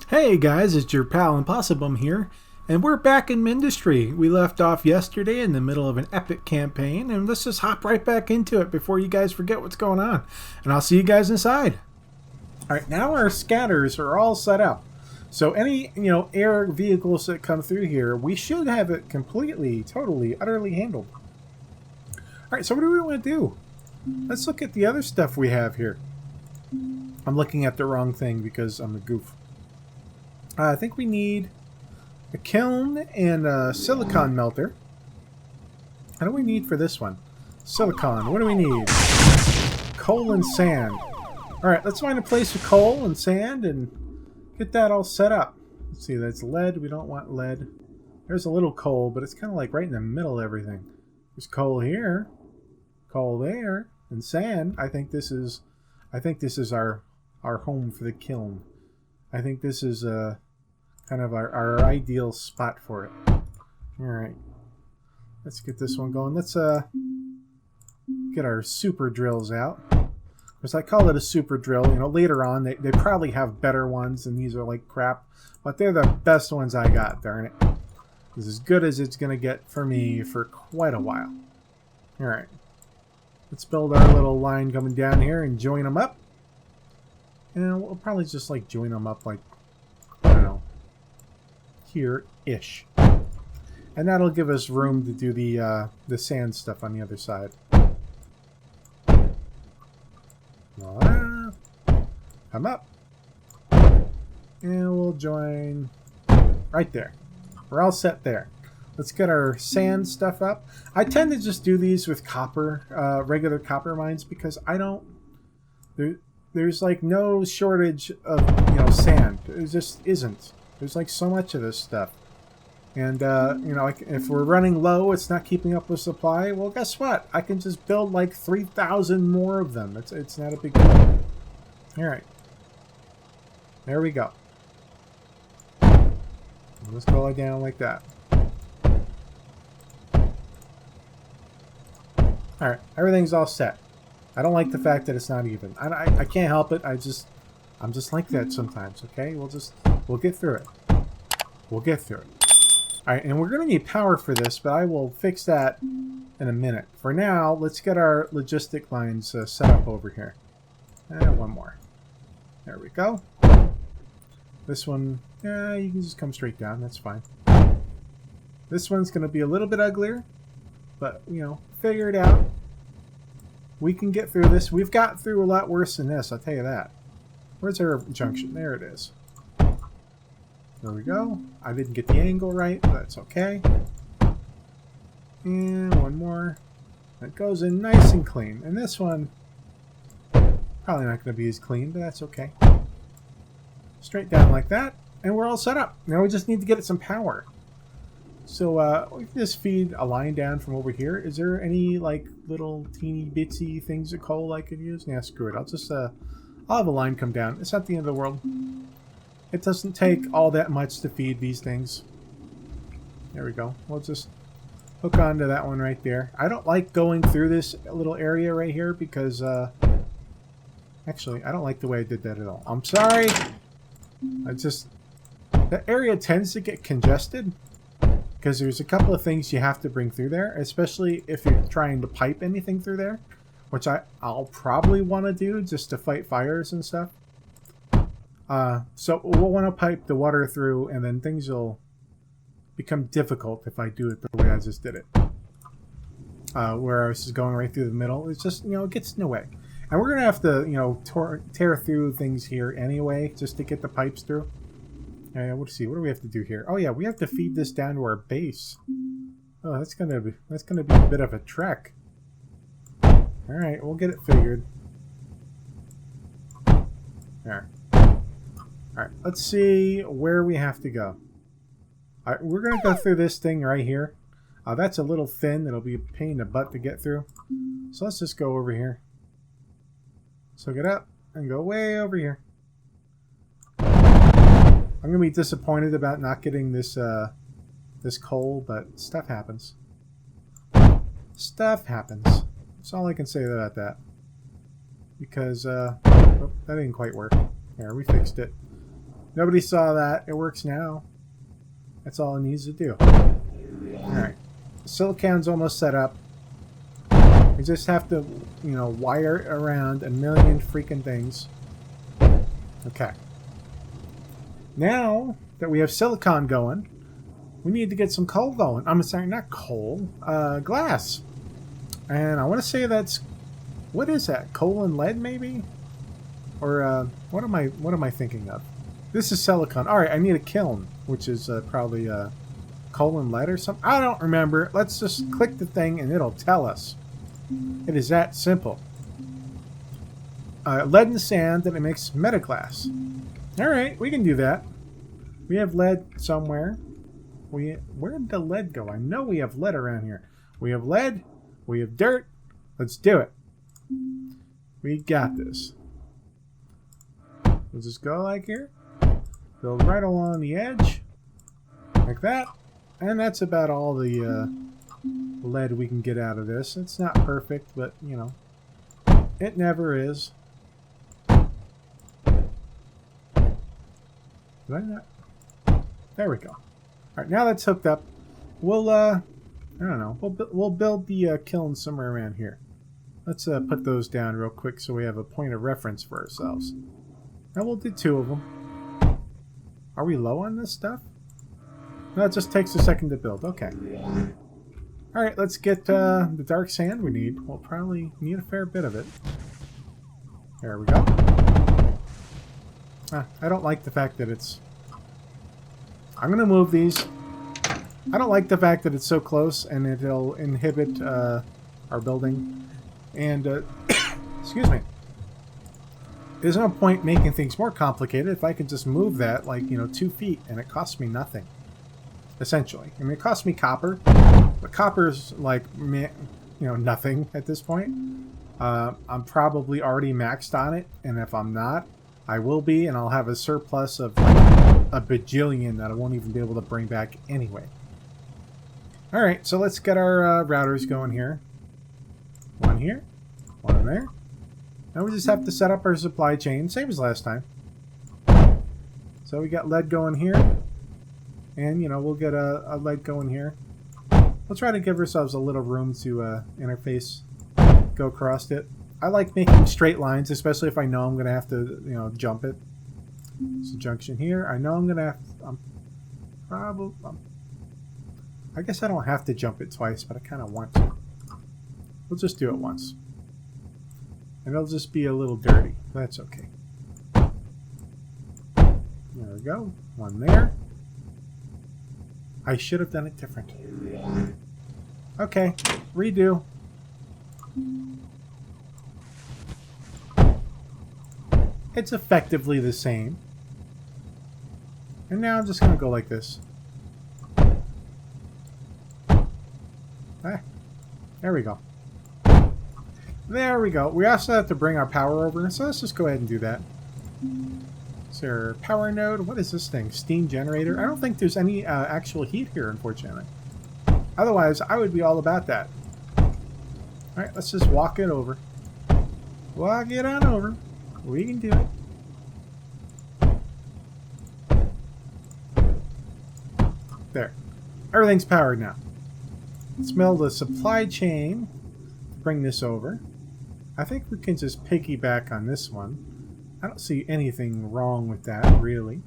Hey guys, it's your pal Impossibum here, and we're back in Mindustry. We left off yesterday in the middle of an epic campaign, and let's just hop right back into it before you guys forget what's going on. And I'll see you guys inside. Alright, now our scatters are all set up. So any, air vehicles that come through here, we should have it completely, totally, utterly handled. Alright, so what do we want to do? Let's look at the other stuff we have here. I'm looking at the wrong thing because I'm a goof. I think we need a kiln and a silicon melter. What do we need for this one? Silicon. What do we need? Coal and sand. Alright, let's find a place for coal and sand and get that all set up. Let's see, that's lead. We don't want lead. There's a little coal, but it's kind of like right in the middle of everything. There's coal here, coal there, and sand. I think this is our home for the kiln. I think this is kind of our ideal spot for it. Alright. Let's get this one going. Let's get our super drills out. Because I call it a super drill. Later on they probably have better ones and these are like crap. But they're the best ones I got, darn it. This is as good as it's going to get for me for quite a while. Alright. Let's build our little line coming down here and join them up. And we'll probably just like join them up like, I don't know, here-ish. And that'll give us room to do the sand stuff on the other side. Voila. Come up. And we'll join right there. We're all set there. Let's get our sand stuff up. I tend to just do these with copper, regular copper mines, because I don't... There's like no shortage of sand. There just isn't. There's like so much of this stuff, and like if we're running low, it's not keeping up with supply. Well, guess what? I can just build like 3,000 more of them. It's not a big deal. All right, there we go. Let's go down like that. All right, everything's all set. I don't like the fact that it's not even. I can't help it. I'm just like that sometimes. Okay, we'll get through it. We'll get through it. All right, and we're gonna need power for this, but I will fix that in a minute. For now, let's get our logistic lines set up over here. And one more. There we go. This one, you can just come straight down. That's fine. This one's gonna be a little bit uglier, but figure it out. We can get through this. We've got through a lot worse than this, I'll tell you that. Where's our junction? There it is. There we go. I didn't get the angle right, but that's okay. And one more. That goes in nice and clean. And this one, probably not going to be as clean, but that's okay. Straight down like that, and we're all set up. Now we just need to get it some power. So we can just feed a line down from over here. Is there any like little teeny bitsy things of coal I could use? Yeah, screw it. I'll have a line come down. It's not the end of the world. It doesn't take all that much to feed these things. There we go. We'll just hook onto that one right there. I don't like going through this little area right here because actually I don't like the way I did that at all. I'm sorry. That area tends to get congested. Because there's a couple of things you have to bring through there, especially if you're trying to pipe anything through there, which I'll probably want to do just to fight fires and stuff. So we'll want to pipe the water through, and then things will become difficult if I do it the way I just did it. Where I was just going right through the middle, it's just, it gets in the way. And we're going to have to, tear through things here anyway, just to get the pipes through. Let's see. What do we have to do here? Oh yeah, we have to feed this down to our base. Oh, that's gonna be a bit of a trek. All right, we'll get it figured. There. All right, let's see where we have to go. All right, we're gonna go through this thing right here. That's a little thin. It'll be a pain in the butt to get through. So let's just go over here. So get up and go way over here. I'm gonna be disappointed about not getting this this coal, but stuff happens. Stuff happens. That's all I can say about that. Because oh, that didn't quite work. There, we fixed it. Nobody saw that. It works now. That's all it needs to do. Alright. The silicon's almost set up. We just have to, you know, wire around a million freaking things. Okay. Now that we have silicon going, we need to get some coal going. I'm sorry, not coal. Glass. And I want to say that's... What is that? Coal and lead, maybe? Or, what am I thinking of? This is silicon. Alright, I need a kiln, which is probably coal and lead or something. I don't remember. Let's just click the thing and it'll tell us. It is that simple. Lead and sand, and it makes metaglass. Alright, we can do that. We have lead somewhere. Where did the lead go? I know we have lead around here. We have lead. We have dirt. Let's do it. We got this. We'll just go like here. Build right along the edge. Like that. And that's about all the lead we can get out of this. It's not perfect, but, you know, it never is. Did I not? There we go. Alright, now that's hooked up. We'll, I don't know. We'll build the kiln somewhere around here. Let's put those down real quick so we have a point of reference for ourselves. Now we'll do 2 of them. Are we low on this stuff? No, it just takes a second to build. Okay. Alright, let's get the dark sand we need. We'll probably need a fair bit of it. There we go. I don't like the fact that it's... I'm going to move these. I don't like the fact that it's so close and it'll inhibit our building. And, excuse me. There's no point making things more complicated if I can just move that, like, you know, 2 feet and it costs me nothing. Essentially. I mean, it costs me copper. But copper's, like, you know, nothing at this point. I'm probably already maxed on it. And if I'm not, I will be. And I'll have a surplus of, like, a bajillion that I won't even be able to bring back anyway. Alright, so let's get our routers going here. One here. One there. Now we just have to set up our supply chain, same as last time. So we got lead going here. And, you know, we'll get a lead going here. We'll try to give ourselves a little room to interface, go across it. I like making straight lines, especially if I know I'm going to have to, you know, jump it. There's a junction here. I know I'm going to have to... I guess I don't have to jump it twice, but I kind of want to. We'll just do it once. And it'll just be a little dirty. That's okay. There we go. One there. I should have done it different. Okay. Redo. It's effectively the same. And now I'm just going to go like this. Ah, there we go. There we go. We also have to bring our power over, so let's just go ahead and do that. Is there a power node? What is this thing? Steam generator? I don't think there's any actual heat here, unfortunately. Otherwise, I would be all about that. Alright, let's just walk it over. Walk it on over. We can do it. There. Everything's powered now. Let's build a supply chain to bring this over. I think we can just piggyback on this one. I don't see anything wrong with that, really.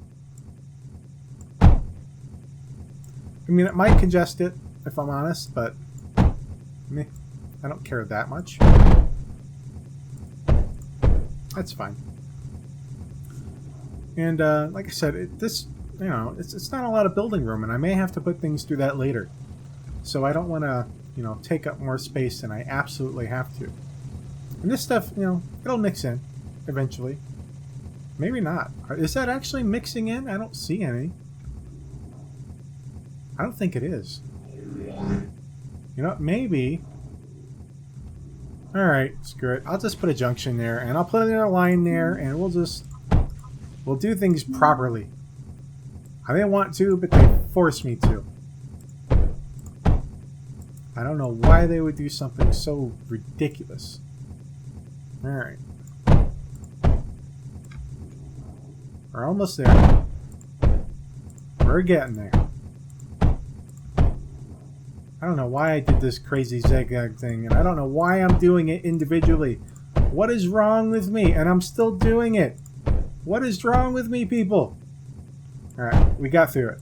I mean, it might congest it, if I'm honest, but meh, I don't care that much. That's fine. And like I said, this, you know, it's not a lot of building room, and I may have to put things through that later. So I don't want to, you know, take up more space than I absolutely have to. And this stuff, you know, it'll mix in eventually. Maybe not. Is that actually mixing in? I don't see any. I don't think it is. You know, maybe. Alright, screw it. I'll just put a junction there, and I'll put another line there, and we'll do things properly. I didn't want to, but they forced me to. I don't know why they would do something so ridiculous. Alright. We're almost there. We're getting there. I don't know why I did this crazy zigzag thing, and I don't know why I'm doing it individually. What is wrong with me? And I'm still doing it. What is wrong with me, people? Alright, we got through it.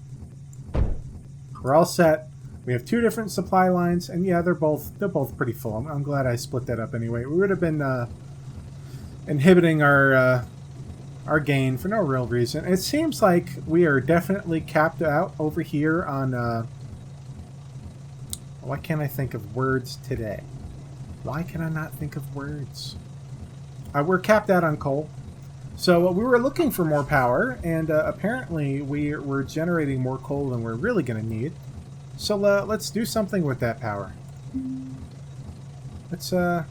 We're all set. We have 2 different supply lines, and yeah, they're both pretty full. I'm glad I split that up anyway. We would have been inhibiting our gain for no real reason. It seems like we are definitely capped out over here on... why can't I think of words today? Why can I not think of words? We're capped out on coal. So we were looking for more power, and apparently we're generating more coal than we're really going to need. So let's do something with that power. Let's, I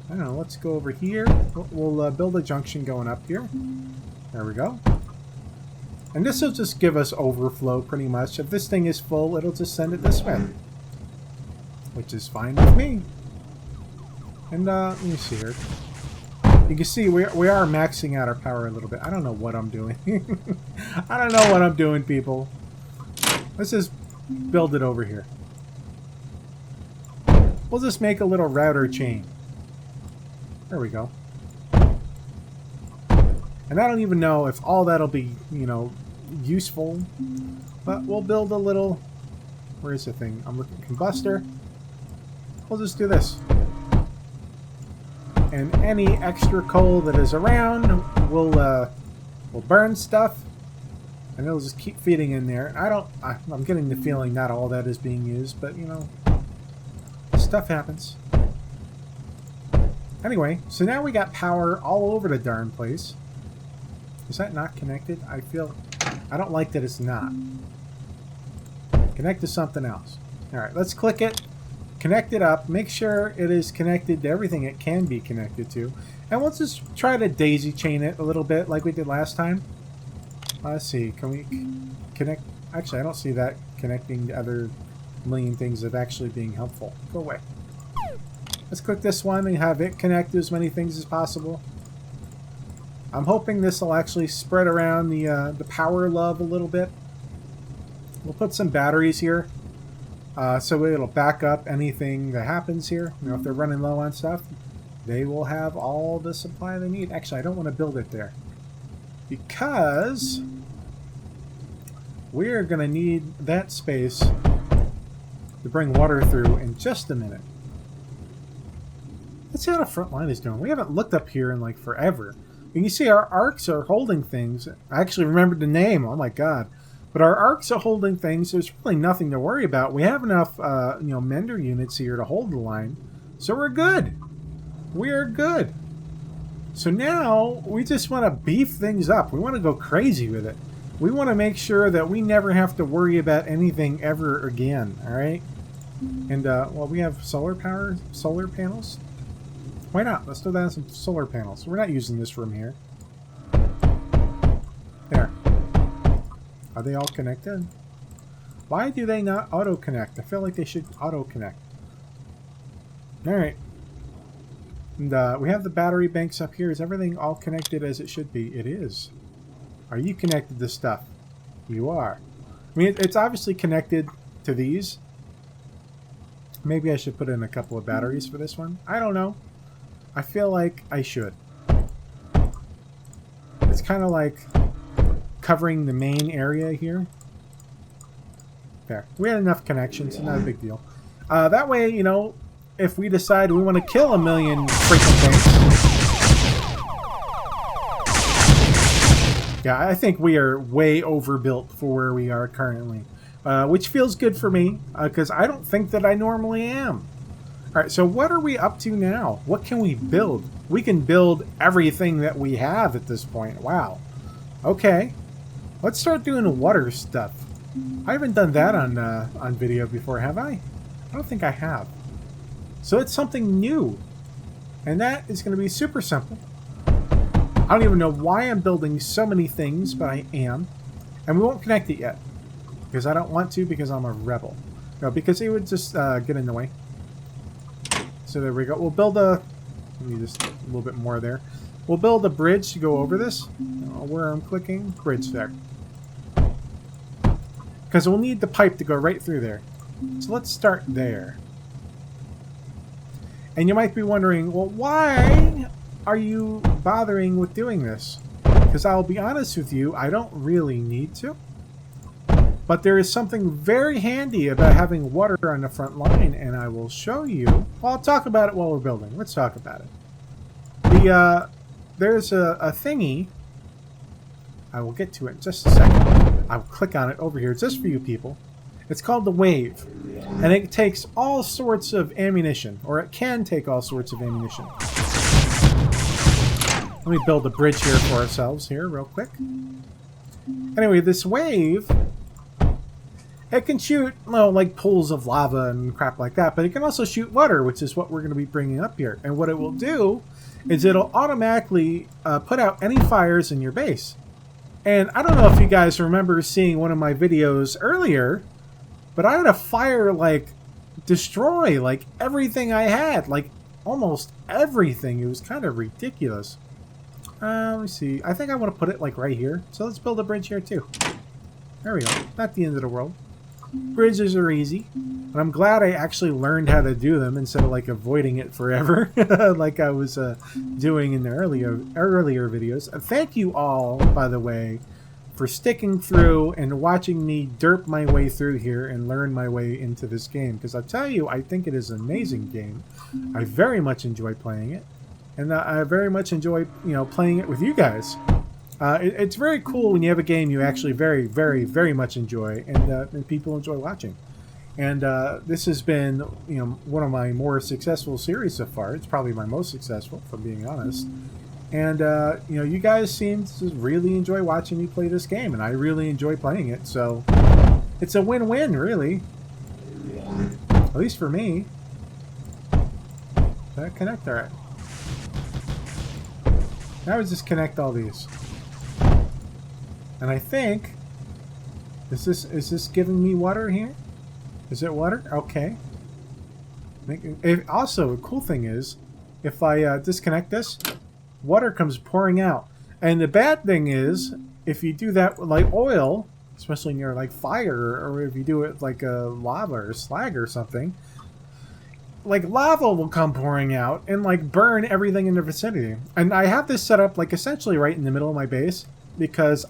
don't know, let's go over here. We'll build a junction going up here. There we go. And this will just give us overflow pretty much. If this thing is full, it'll just send it this way. Which is fine with me. And let me see here. You can see we are maxing out our power a little bit. I don't know what I'm doing. I don't know what I'm doing, people. Let's just build it over here. We'll just make a little router chain. There we go. And I don't even know if all that'll be, you know, useful. But we'll build a little... Where is the thing? I'm looking... Combustor. We'll just do this. And any extra coal that is around, we'll burn stuff. And it'll just keep feeding in there. I'm getting the feeling not all that is being used, but, you know, stuff happens. Anyway, so now we got power all over the darn place. Is that not connected? I don't like that it's not. Connect to something else. Alright, let's click it. Connect it up. Make sure it is connected to everything it can be connected to. And we'll just try to daisy chain it a little bit like we did last time. Let's see. Can we connect? Actually, I don't see that connecting to other million things of actually being helpful. Go away. Let's click this one and have it connect to as many things as possible. I'm hoping this will actually spread around the power love a little bit. We'll put some batteries here. So it'll back up anything that happens here. You know, if they're running low on stuff, they will have all the supply they need. Actually, I don't want to build it there, because we're going to need that space to bring water through in just a minute. Let's see how the front line is doing. We haven't looked up here in like forever. And you see our arcs are holding things. I actually remembered the name. Oh my god. But our arcs are holding things. There's really nothing to worry about. We have enough you know, mender units here to hold the line. So we're good. We are good. So now we just want to beef things up. We want to go crazy with it. We want to make sure that we never have to worry about anything ever again. Alright? And well, we have solar panels. Why not? Let's throw down some solar panels. We're not using this room here. There. Are they all connected? Why do they not auto-connect? I feel like they should auto-connect. Alright. And we have the battery banks up here. Is everything all connected as it should be? It is. Are you connected to stuff? You are. I mean, it's obviously connected to these. Maybe I should put in a couple of batteries for this one. I don't know. I feel like I should. It's kind of like covering the main area here. There. We had enough connections, so not a big deal. That way, you know, if we decide we want to kill a million freaking things. Yeah, I think we are way overbuilt for where we are currently. Which feels good for me, because I don't think that I normally am. Alright, so what are we up to now? What can we build? We can build everything that we have at this point. Wow. Okay. Let's start doing water stuff. I haven't done that on video before, have I? I don't think I have. So it's something new. And that is going to be super simple. I don't even know why I'm building so many things, but I am. And we won't connect it yet. Because I don't want to, because I'm a rebel. No, because it would just get in the way. So there we go. We'll build a... Let me just... a little bit more there. We'll build a bridge to go over this. Where I'm clicking. Bridge there. because we'll need the pipe to go right through there. So let's start there. And you might be wondering, well, why are you bothering with doing this? Because I'll be honest with you, I don't really need to. But there is something very handy about having water on the front line, and I will show you. Well, I'll talk about it while we're building. Let's talk about it. There's a thingy. I will get to it in just a second. I'll click on it over here. It's just for you people. It's called the wave. And it takes all sorts of ammunition, or it can take all sorts of ammunition. Let me build a bridge here for ourselves here real quick. Anyway, this wave, it can shoot, well, like pools of lava and crap like that, but it can also shoot water, which is what we're going to be bringing up here. And what it will do is it'll automatically put out any fires in your base. And I don't know if you guys remember seeing one of my videos earlier, but I had a fire, like, destroy, like, everything I had. Like, almost everything. It was kind of ridiculous. Let me see. I think I want to put it, like, right here. So let's build a bridge here, too. There we go. Not the end of the world. Bridges are easy. And I'm glad I actually learned how to do them instead of, like, avoiding it forever. like I was doing in the earlier videos. Thank you all, by the way, for sticking through and watching me derp my way through here and learn my way into this game. Because I tell you, I think it is an amazing game. I very much enjoy playing it. And I very much enjoy, playing it with you guys. It's very cool when you have a game you actually very, very, very much enjoy, and people enjoy watching. And this has been, one of my more successful series so far. It's probably my most successful, if I'm being honest. And you guys seem to really enjoy watching me play this game, and I really enjoy playing it. So it's a win-win, really. At least for me. Did that connect? All right. Now we just connect all these. And I think, is this giving me water here? Is it water? Okay. Also, the cool thing is, if I disconnect this, water comes pouring out. And the bad thing is, if you do that with, like, oil, especially near, like, fire, or if you do it like a lava or slag or something, like, lava will come pouring out and, like, burn everything in the vicinity. And I have this set up, like, essentially right in the middle of my base, because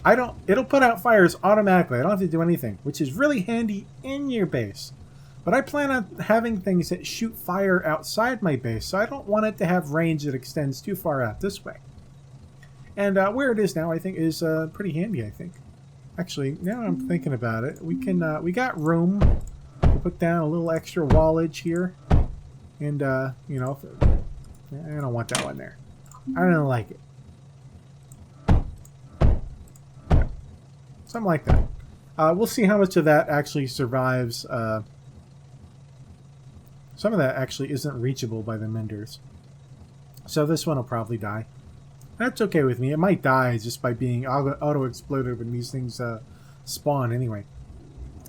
it'll put out fires automatically. I don't have to do anything, which is really handy in your base. But I plan on having things that shoot fire outside my base, so I don't want it to have range that extends too far out this way. And where it is now, I think, is pretty handy, I think. Actually, now I'm thinking about it, we got room to put down a little extra wallage here. And, I don't want that one there. I don't like it. Something like that. We'll see how much of that actually survives. Some of that actually isn't reachable by the menders. So this one will probably die. That's okay with me. It might die just by being auto-exploded when these things spawn anyway.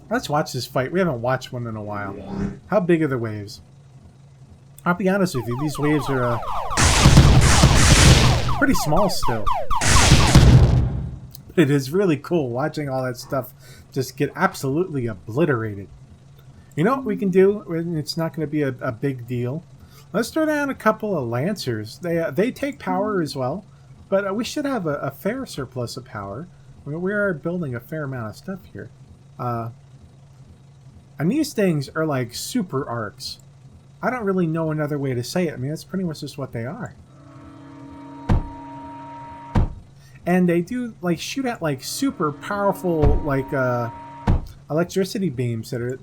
Let's watch this fight. We haven't watched one in a while. How big are the waves? I'll be honest with you, these waves are pretty small still. It is really cool watching all that stuff just get absolutely obliterated. You know what we can do? It's not going to be a big deal. Let's throw down a couple of lancers. They take power as well, but we should have a fair surplus of power. We are building a fair amount of stuff here. And these things are like super arcs. I don't really know another way to say it. I mean, that's pretty much just what they are. And they do, like, shoot at, like, super powerful, like, electricity beams that are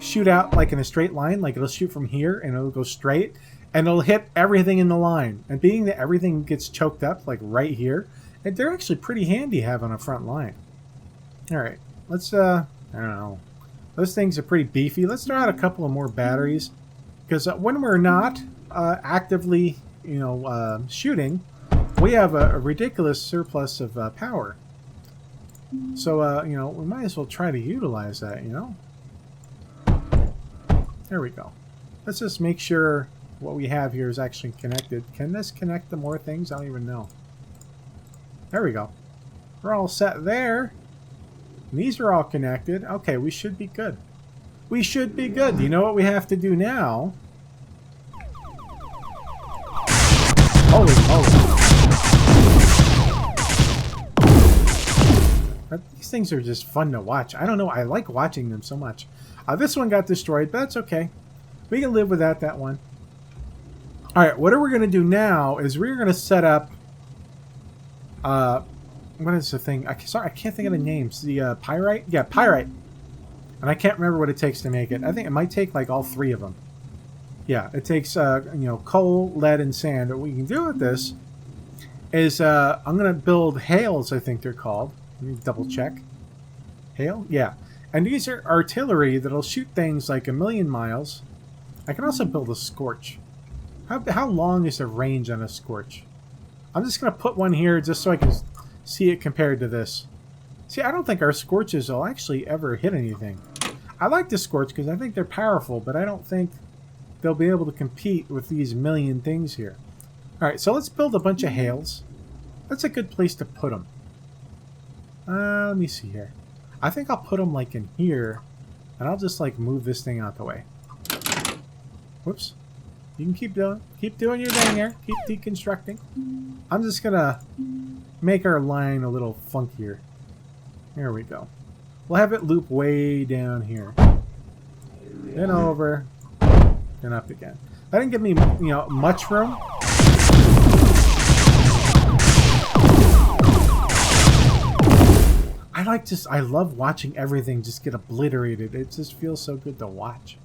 shoot out, like, in a straight line. Like, it'll shoot from here, and it'll go straight, and it'll hit everything in the line. And being that everything gets choked up, like, right here, and they're actually pretty handy to have on a front line. Alright, let's, I don't know. Those things are pretty beefy. Let's throw out a couple of more batteries. Because when we're not actively, shooting, we have a ridiculous surplus of power. So, we might as well try to utilize that, There we go. Let's just make sure what we have here is actually connected. Can this connect to more things? I don't even know. There we go. We're all set there. And these are all connected. Okay, we should be good. We should be good. You know what we have to do now? Holy moly. These things are just fun to watch. I don't know. I like watching them so much. This one got destroyed, but that's okay. We can live without that one. Alright, what we're going to do now is we're going to set up... what is the thing? Sorry, I can't think of the names. The pyrite? Yeah, pyrite. And I can't remember what it takes to make it. I think it might take like all three of them. Yeah, it takes you know, coal, lead, and sand. What we can do with this is I'm going to build hails, I think they're called. Let me double check. Hail? Yeah. And these are artillery that'll shoot things like 1,000,000 miles. I can also build a scorch. How long is the range on a scorch? I'm just going to put one here just so I can see it compared to this. See, I don't think our scorches will actually ever hit anything. I like the scorch because I think they're powerful, but I don't think they'll be able to compete with these million things here. Alright, so let's build a bunch of hails. That's a good place to put them. Let me see here. I think I'll put them like in here, and I'll just like move this thing out the way. Whoops. You can keep doing your thing here. Keep deconstructing. I'm just gonna make our line a little funkier. There we go. We'll have it loop way down here. Then over. Then up again. That didn't give me, you know, much room. I love watching everything just get obliterated. It just feels so good to watch.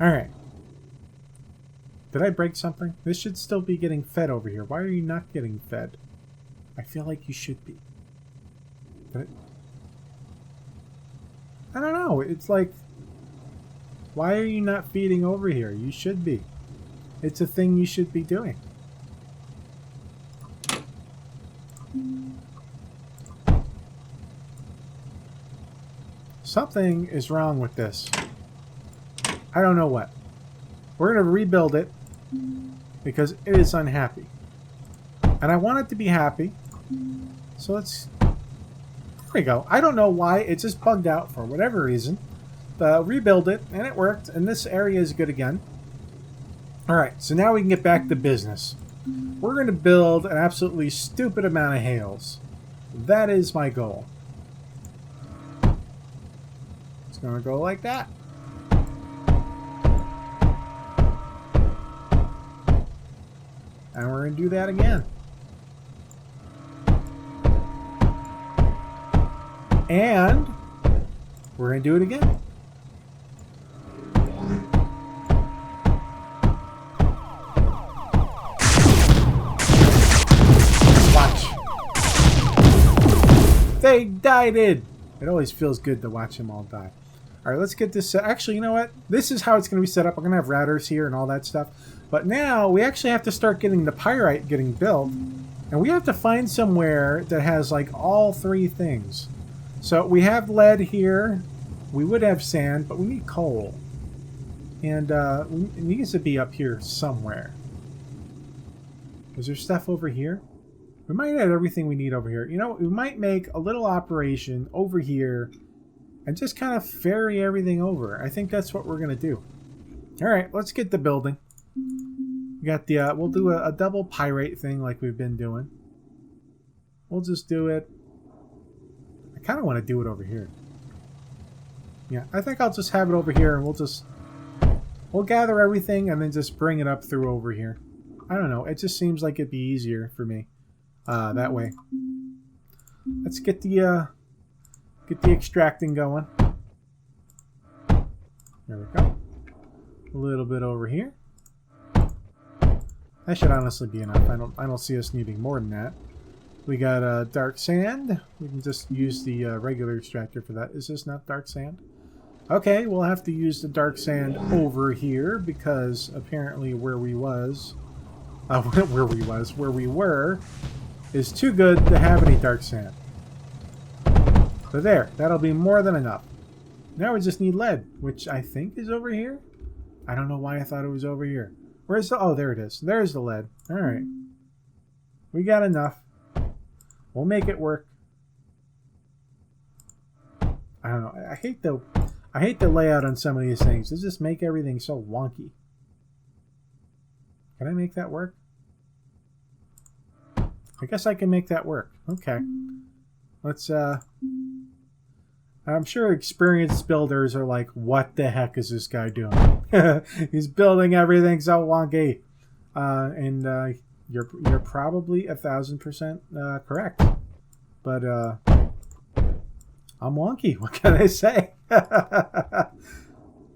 Alright. Did I break something? This should still be getting fed over here. Why are you not getting fed? I feel like you should be. I don't know. It's like, why are you not feeding over here? You should be. It's a thing you should be doing. Something is wrong with this. I don't know what. We're going to rebuild it because it is unhappy. And I want it to be happy. So let's... There we go. I don't know why. It just bugged out for whatever reason. Rebuild it, and it worked. And this area is good again. Alright, so now we can get back to business. We're going to build an absolutely stupid amount of hails. That is my goal. It's going to go like that. And we're going to do that again. And we're going to do it again. Watch. They died. It always feels good to watch them all die. All right, let's get this. Actually, you know what? This is how it's going to be set up. We're going to have routers here and all that stuff. But now we actually have to start getting the pyrite getting built. And we have to find somewhere that has like all three things. So we have lead here. We would have sand, but we need coal. And it needs to be up here somewhere. Is there stuff over here? We might have everything we need over here. You know, we might make a little operation over here and just kind of ferry everything over. I think that's what we're going to do. All right, let's get the building. We got the, we'll do a double pyrite thing like we've been doing. We'll just do it. I kind of want to do it over here. Yeah, I think I'll just have it over here and we'll gather everything and then just bring it up through over here. I don't know. It just seems like it'd be easier for me that way. Let's get the extracting going. There we go. A little bit over here. That should honestly be enough. I don't see us needing more than that. We got dark sand. We can just use the regular extractor for that. Is this not dark sand? Okay, we'll have to use the dark sand over here because apparently where we were is too good to have any dark sand. So there, that'll be more than enough. Now we just need lead, which I think is over here. I don't know why I thought it was over here. Where's the... Oh, there it is. There's the lead. All right. We got enough. We'll make it work. I don't know. I hate the layout on some of these things. They just make everything so wonky. Can I make that work? I guess I can make that work. Okay. Let's, I'm sure experienced builders are like, what the heck is this guy doing? He's building everything so wonky. You're probably 1,000% correct. But, I'm wonky. What can I say? All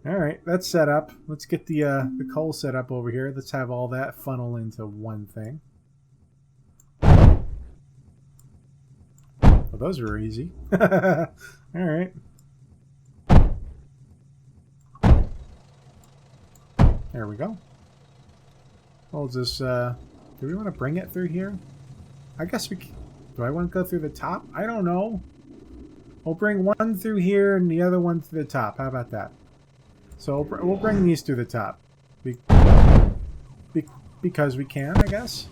right, that's set up. Let's get the coal set up over here. Let's have all that funnel into one thing. Well, those were easy. All right. There we go. We'll just, do we want to bring it through here? I guess we can. Do I want to go through the top? I don't know. We'll bring one through here and the other one through the top. How about that? So we'll bring these through the top. Because we can, I guess.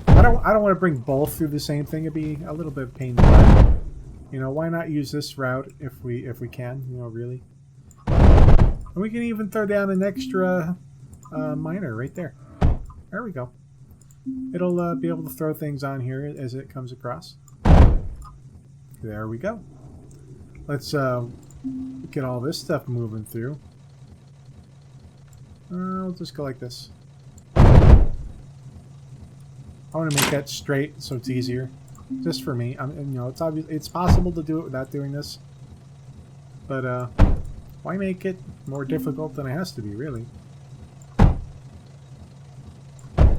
I don't want to bring both through the same thing. It'd be a little bit painful. You know, why not use this route if we can? You know, really. And we can even throw down an extra miner right there. There we go. It'll be able to throw things on here as it comes across. There we go. Let's get all this stuff moving through. We'll just go like this. I want to make that straight so it's easier, just for me. You know, it's obvious. It's possible to do it without doing this, but why make it more difficult than it has to be, really?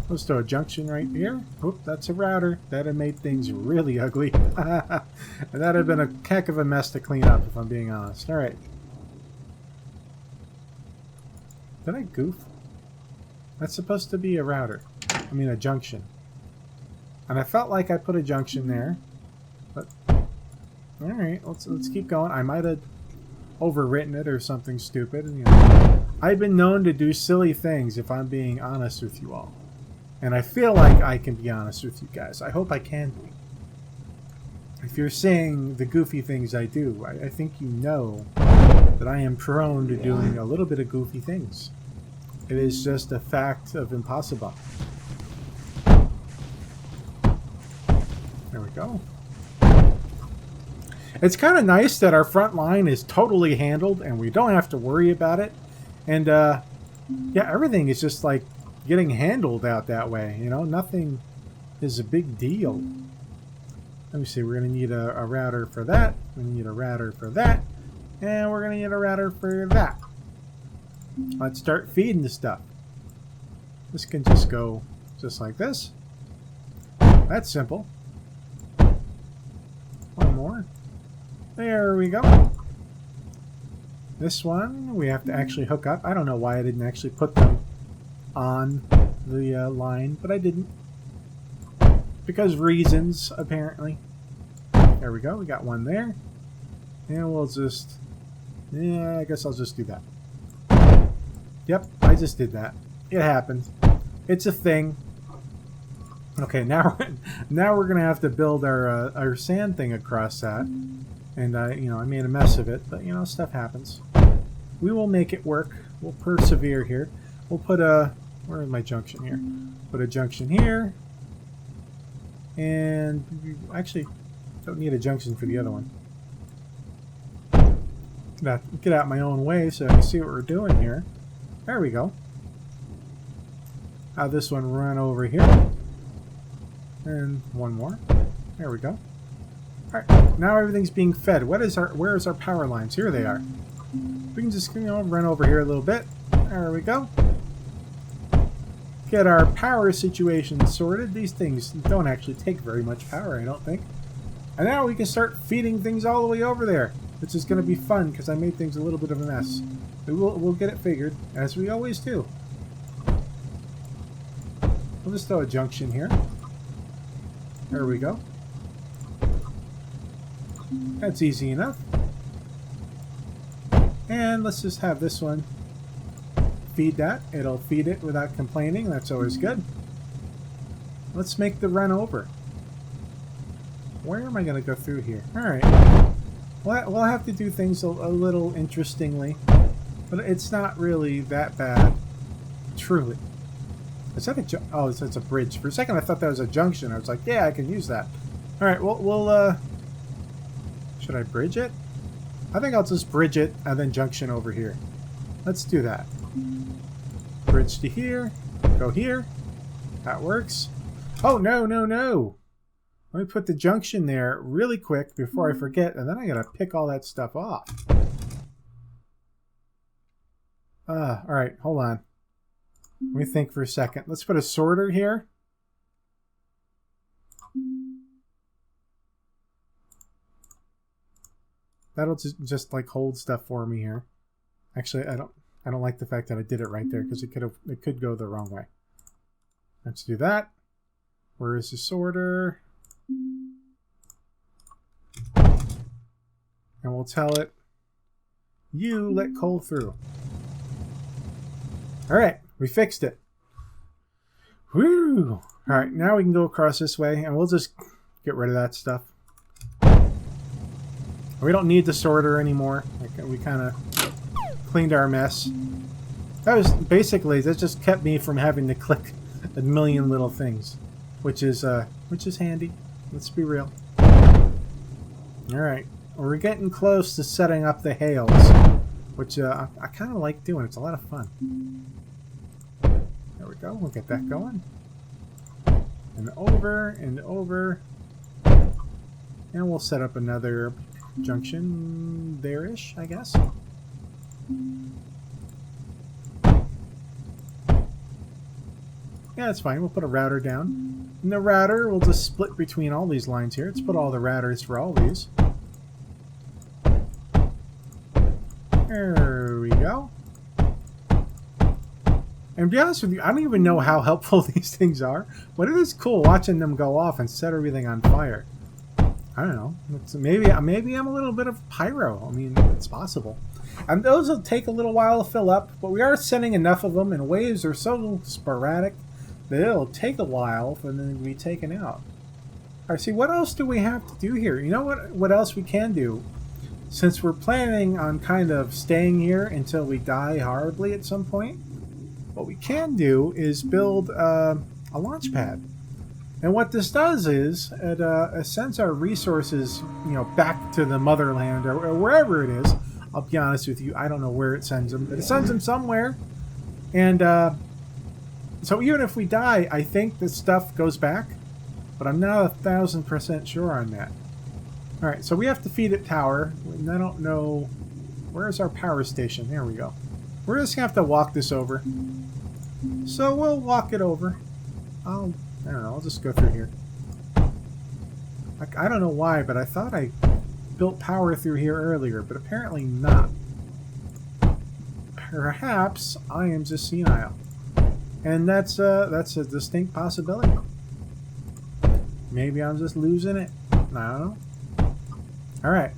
Let's throw a junction right here. Oop, that's a router. That had made things really ugly. And that had been a heck of a mess to clean up, if I'm being honest. All right. Did I goof? That's supposed to be a router. I mean, a junction. And I felt like I put a junction there. But, all right, let's keep going. I might have overwritten it or something stupid. You know, I've been known to do silly things, if I'm being honest with you all. And I feel like I can be honest with you guys. I hope I can be. If you're seeing the goofy things I do, I think you know that I am prone to doing a little bit of goofy things. It is just a fact of Impossibum. There we go. It's kind of nice that our front line is totally handled and we don't have to worry about it. And yeah, everything is just like getting handled out that way, you know. Nothing is a big deal. Let me see. We're going to need a router for that. We need a router for that, and we're going to need a router for that. Let's start feeding the stuff. This can just go just like this. That's simple. One more. There we go. This one we have to actually hook up. I don't know why I didn't actually put them on the line, but I didn't. Because reasons, apparently. There we go. We got one there. And we'll just... yeah, I guess I'll just do that. Yep, I just did that. It happened. It's a thing. Okay, now we're going to have to build our sand thing across that. And, you know, I made a mess of it, but, you know, stuff happens. We will make it work. We'll persevere here. We'll put a... where is my junction here? Put a junction here. And actually, don't need a junction for the other one. Get out my own way so I can see what we're doing here. There we go. Have this one run over here. And one more. There we go. Alright, now everything's being fed. Where is our power lines? Here they are. We can just, you know, run over here a little bit. There we go. Get our power situation sorted. These things don't actually take very much power, I don't think. And now we can start feeding things all the way over there, which is going to be fun because I made things a little bit of a mess. We'll get it figured, as we always do. We'll just throw a junction here. There we go. That's easy enough. And let's just have this one feed that. It'll feed it without complaining. That's always good. Let's make the run over. Where am I going to go through here? Alright. We'll have to do things a little interestingly, but it's not really that bad, truly. Is that a oh, it's a bridge. For a second, I thought that was a junction. I was like, yeah, I can use that. All right, we'll should I bridge it? I think I'll just bridge it and then junction over here. Let's do that. Bridge to here. Go here. That works. Oh, no, no, no. Let me put the junction there really quick before I forget, and then I gotta pick all that stuff off. All right, hold on. Let me think for a second. Let's put a sorter here. That'll just like hold stuff for me here. Actually, I don't like the fact that I did it right there because it could go the wrong way. Let's do that. Where is the sorter? And we'll tell it, you let coal through. All right, we fixed it. Woo! All right, now we can go across this way, and we'll just get rid of that stuff. We don't need the sorter anymore. We kind of cleaned our mess. That was basically, that just kept me from having to click a million little things, which is handy. Let's be real. All right, we're getting close to setting up the hails, which I kind of like doing. It's a lot of fun. There we go. We'll get that going. And over and over. And we'll set up another junction there-ish, I guess. Yeah, that's fine. We'll put a router down. And the router will just split between all these lines here. Let's put all the routers for all these. There we go. And to be honest with you, I don't even know how helpful these things are, but it is cool watching them go off and set everything on fire. I don't know. Maybe I'm a little bit of pyro. I mean, it's possible. And those will take a little while to fill up, but we are sending enough of them, and waves are so sporadic that it'll take a while for them to be taken out. All right, see, what else do we have to do here? You know what else we can do? Since we're planning on kind of staying here until we die horribly at some point, what we can do is build a launch pad. And what this does is it sends our resources, back to the motherland or wherever it is. I'll be honest with you, I don't know where it sends them, but it sends them somewhere. And so even if we die, I think this stuff goes back, but I'm not 1,000% sure on that. All right, so we have to feed it power, and I don't know, where's our power station? There we go. We're just gonna have to walk this over. So we'll walk it over. I don't know, I'll just go through here. I don't know why, but I thought I built power through here earlier, but apparently not. Perhaps I am just senile. And that's a distinct possibility. Maybe I'm just losing it. I don't know. Alright.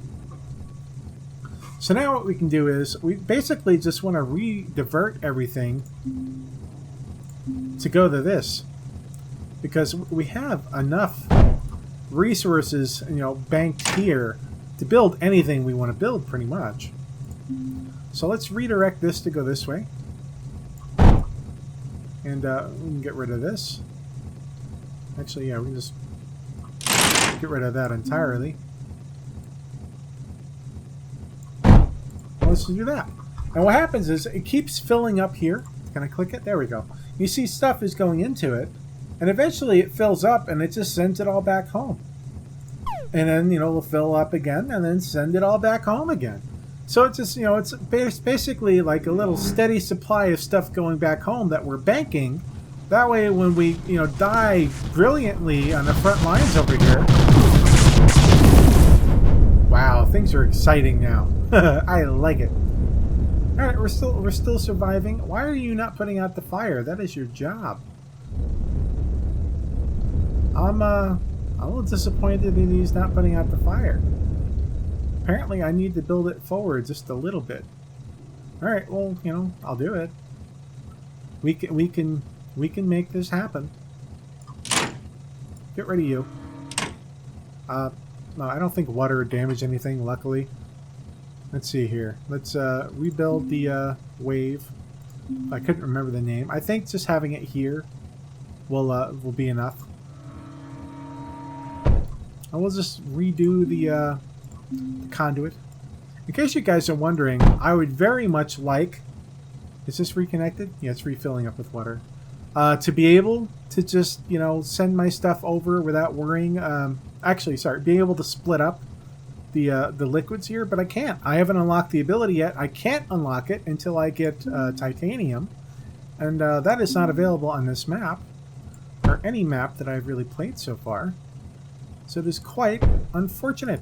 So now what we can do is, we basically just want to re-divert everything to go to this. Because we have enough resources, banked here to build anything we want to build, pretty much. So let's redirect this to go this way. And we can get rid of this. Actually, yeah, we can just get rid of that entirely. Let's do that. And what happens is it keeps filling up here. Can I click it? There we go. You see stuff is going into it. And eventually it fills up and it just sends it all back home. And then, it'll fill up again and then send it all back home again. So it's just, it's basically like a little steady supply of stuff going back home that we're banking. That way when we, die brilliantly on the front lines over here. Wow, things are exciting now. I like it. All right, we're still surviving. Why are you not putting out the fire? That is your job. I'm a little disappointed that he's not putting out the fire. Apparently, I need to build it forward just a little bit. All right, well, I'll do it. We can make this happen. Get rid of you. No, I don't think water damaged anything, luckily. Let's see here. Let's rebuild the wave. I couldn't remember the name. I think just having it here will be enough. And we'll just redo the conduit. In case you guys are wondering, I would very much like... Is this reconnected? Yeah, it's refilling up with water. To be able to just, you know, send my stuff over without worrying. Actually, sorry, being able to split up the liquids here, but I can't. I haven't unlocked the ability yet. I can't unlock it until I get titanium, and that is not available on this map, or any map that I've really played so far. So it is quite unfortunate.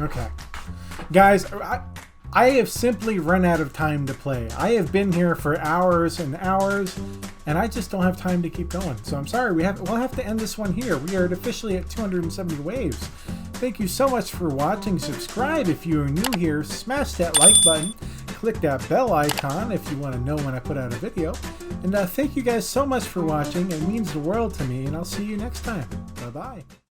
Okay. Guys, I have simply run out of time to play. I have been here for hours and hours, and I just don't have time to keep going. So I'm sorry, we'll have to end this one here. We are officially at 270 waves. Thank you so much for watching. Subscribe if you are new here. Smash that like button. Click that bell icon if you want to know when I put out a video. And thank you guys so much for watching. It means the world to me, and I'll see you next time. Bye-bye.